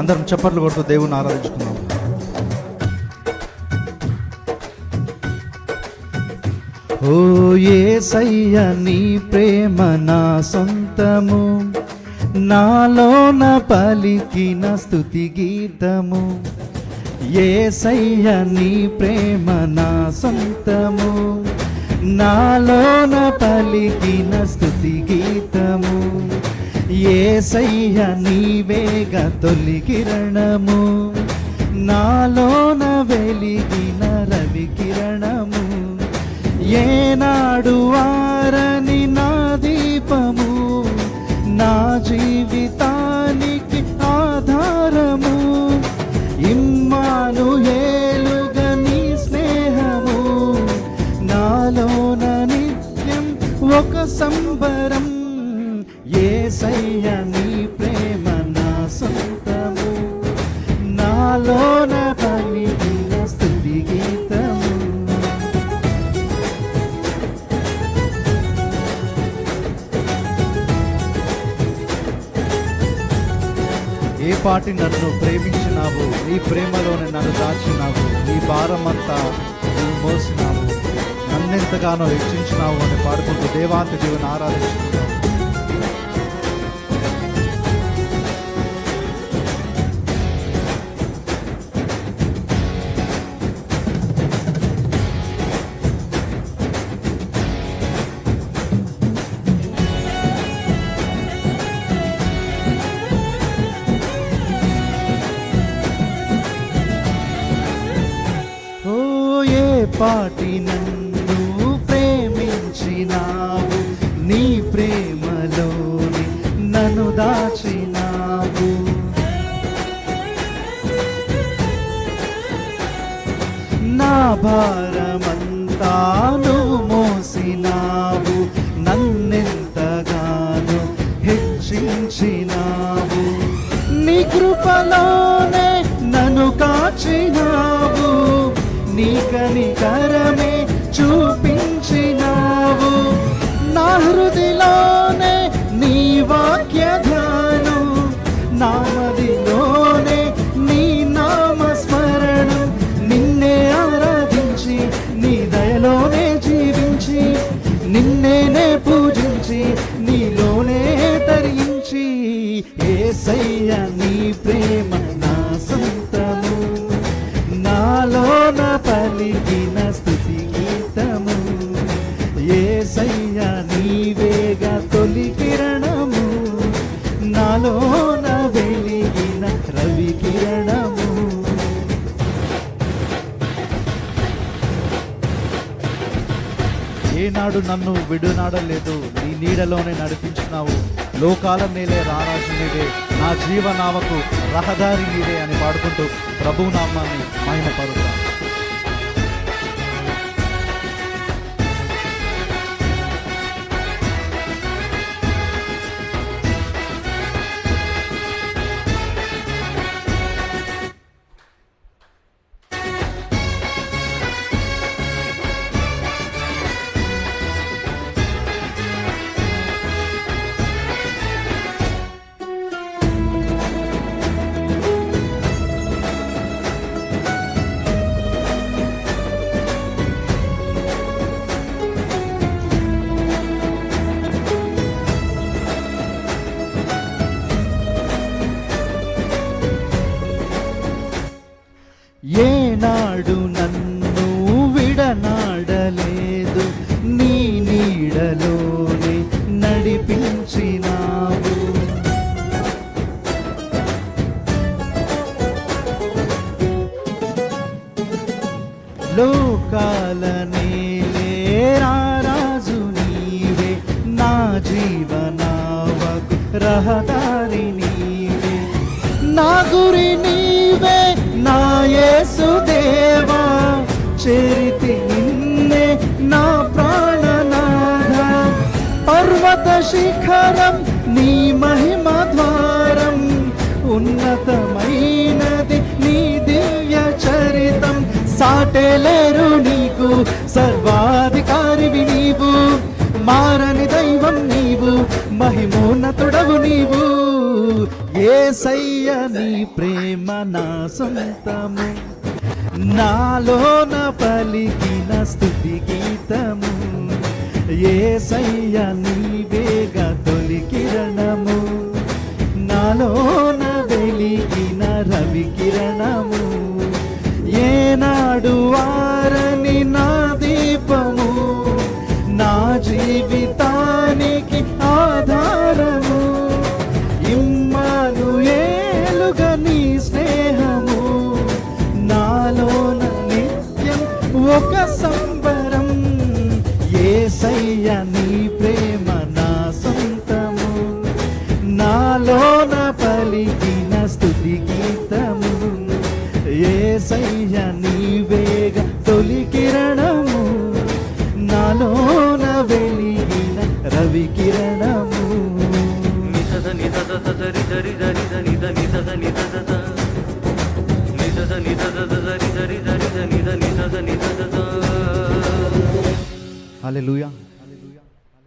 అందరం చప్పట్లు కొడుతూ దేవుని ఆరాధించుకుందాం. ఓ యేసయ్య నీ ప్రేమ నా సొంతము, నాలోన పలికిన స్తుతి గీతము. యేసయ్య నీ ప్రేమ నా సొంతము, నాలోన పలికిన స్తుతి గీతము. యేసయ్య నీవేగ తొలి కిరణము, నాలోన వెలిగిన రవి కిరణము. ఏనాడు ఆరని నా దీపము, నా జీవితానికి ఆధారము. ఇమ్మానుయేలుగా నీ స్నేహము, నాలోన నిత్యం ఒక సంబరం. యేసయ్య నీ ప్రేమ నా సొంతము, నాలోన పలికిన స్తుతి గీతము. ఏ పాటి నన్ను ప్రేమించినావు, నీ ప్రేమలోనే నన్ను దాచినావు. నీ భారమంతా నువ్వు మోసినావు, నన్నెంతగానో హెచ్చించినావు అని పాడుకుంటూ దేవాంత దేవుని ఆరాధించుకున్నావు. పాటి నన్ను ప్రేమించినావు, నీ ప్రేమలోని నన్ను దాచినావు. నా భారమంతా నువ్వు మోసినావు, నన్నెంతగానో హెచ్చించినావు. నీ కృపలోనే నన్ను కాచినావు, నీ కనికరమే చూపించినావు. నా హృదిలోనే నీ వాక్య ధ్యానం, నా మదిలోనే నీ నామస్మరణం. నిన్నే ఆరాధించి నీ దయలోనే జీవించి, నిన్నేనే పూజించి నీలోనే తరించి. యేసయ్య నీ ప్రేమ నా సొంతము, నాలోన పలికిన స్తుతి గీతము. యేసయ్య నీవేగ తొలి కిరణము, నాలోన వెలిగిన రవి కిరణము. ఏనాడు నన్ను విడునాడలేదు, నీ నీడలోనే నడిపించినావు. లోకాల నేలే రారాజు నీవే, నా జీవనావకు రహదారి నీవే అని పాడుకుంటూ ప్రభు నామాన్ని మహిమపరుద్దాం. ఏనాడు నన్ను విడనాడలేదు, నీ నీడలోనే నడిపించినావు. లోకాల నేలే రారాజు నీవే, నా జీవనావకు రహదారి నీవే. నా గురి నీ చేరితి నిన్నే నా ప్రాణనాథ. పర్వత శిఖరం నీ మహిమ ద్వారం, ఉన్నతమైనది నీ దివ్య చరితం. సాటేలేరు నీకు, సర్వాధికారివి నీవు, మారని దైవం నీవు, మహిమోన్నతుడవు నీవు. యేసయ్య నీ ప్రేమ నా సొంతము, నాలోన పలికిన స్తుతి గీతము. యేసయ్య నీవేగా తొలి కిరణము, నాలోన వెలిగిన రవి కిరణము. ఏనాడు వారని నా దీపము, నా జీవితానికి ఆధారము. ఇమ్మానుయేలుగా నీ స్నేహము, నాలోన నిత్యం ఒక సంబరం. యేసయ్య నీ ప్రేమ నా సొంతము, నాలోన పలికిన స్తుతి గీతము. యేసయ్య నీవేగ తొలి కిరణము, నాలోన వెలిగిన రవి కిరణము. హల్లెలూయా.